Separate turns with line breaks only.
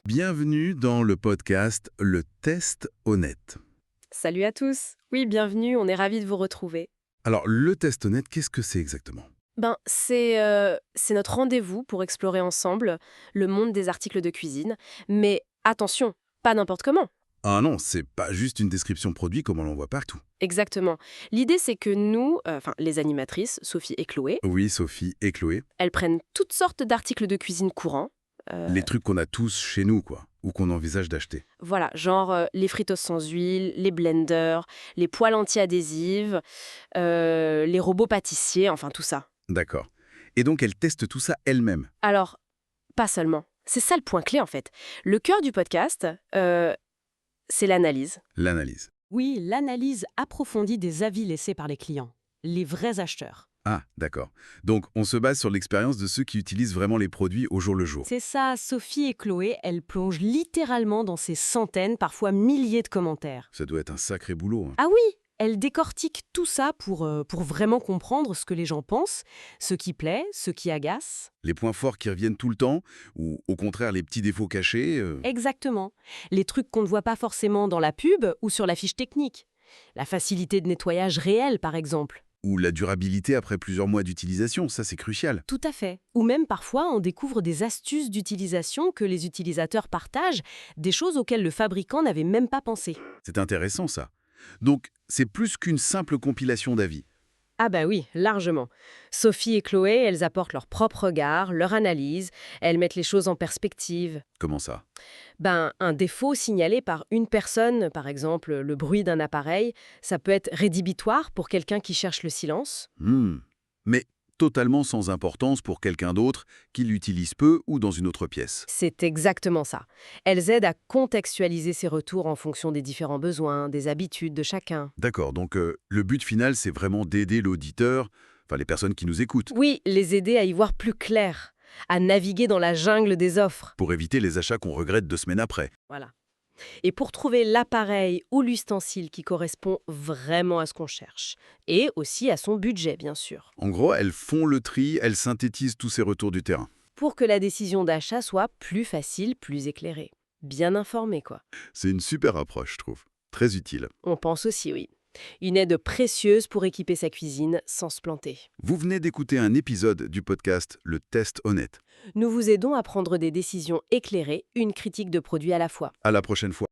Bienvenue dans le podcast Le Test Honnête.
Salut à tous. Oui, bienvenue, on est ravis de vous retrouver.
Alors, le test honnête, qu'est-ce que c'est exactement?
C'est notre rendez-vous pour explorer ensemble le monde des articles de cuisine. Mais attention, pas n'importe comment.
Ah non, c'est pas juste une description produit comme on l'en voit partout.
Exactement. L'idée, c'est que nous, les animatrices, Sophie et Chloé,
Oui, Sophie et Chloé,
elles prennent toutes sortes d'articles de cuisine courants.
les trucs qu'on a tous chez nous, quoi, ou qu'on envisage d'acheter.
Voilà, genre les fritos sans huile, les blenders, les poêles anti-adhésives, les robots pâtissiers, enfin tout ça.
D'accord. Et donc, elle teste tout ça elle-même.
Alors, pas seulement. C'est ça le point clé en fait. Le cœur du podcast, c'est l'analyse.
L'analyse.
Oui, l'analyse approfondie des avis laissés par les clients, les vrais acheteurs.
Ah, d'accord. Donc, on se base sur l'expérience de ceux qui utilisent vraiment les produits au jour le jour.
C'est ça, Sophie et Chloé, elles plongent littéralement dans ces centaines, parfois milliers de commentaires.
Ça doit être un sacré boulot, hein.
Ah oui, elles décortiquent tout ça pour vraiment comprendre ce que les gens pensent, ce qui plaît, ce qui agace.
Les points forts qui reviennent tout le temps, ou au contraire les petits défauts cachés.
Exactement. Les trucs qu'on ne voit pas forcément dans la pub ou sur la fiche technique. La facilité de nettoyage réelle, par exemple.
Ou la durabilité après plusieurs mois d'utilisation, ça c'est crucial.
Tout à fait. Ou même parfois, on découvre des astuces d'utilisation que les utilisateurs partagent, des choses auxquelles le fabricant n'avait même pas pensé.
C'est intéressant ça. Donc, c'est plus qu'une simple compilation d'avis.
Ah bah oui, largement. Sophie et Chloé, elles apportent leur propre regard, leur analyse, elles mettent les choses en perspective.
Comment ça?
Un défaut signalé par une personne, par exemple le bruit d'un appareil, ça peut être rédhibitoire pour quelqu'un qui cherche le silence.
Mais totalement sans importance pour quelqu'un d'autre qui l'utilise peu ou dans une autre pièce.
C'est exactement ça. Elles aident à contextualiser ces retours en fonction des différents besoins, des habitudes de chacun.
D'accord, donc le but final, c'est vraiment d'aider l'auditeur, enfin les personnes qui nous écoutent,
Oui, les aider à y voir plus clair, à naviguer dans la jungle des offres.
pour éviter les achats qu'on regrette 2 semaines après.
Voilà. Et pour trouver l'appareil ou l'ustensile qui correspond vraiment à ce qu'on cherche. Et aussi à son budget, bien sûr.
En gros, elles font le tri, elles synthétisent tous ces retours du terrain.
Pour que la décision d'achat soit plus facile, plus éclairée. Bien informée, quoi.
C'est une super approche, je trouve. Très utile.
On pense aussi, oui. Une aide précieuse pour équiper sa cuisine sans se planter.
Vous venez d'écouter un épisode du podcast Le Test Honnête.
Nous vous aidons à prendre des décisions éclairées, une critique de produit à la fois.
À la prochaine fois.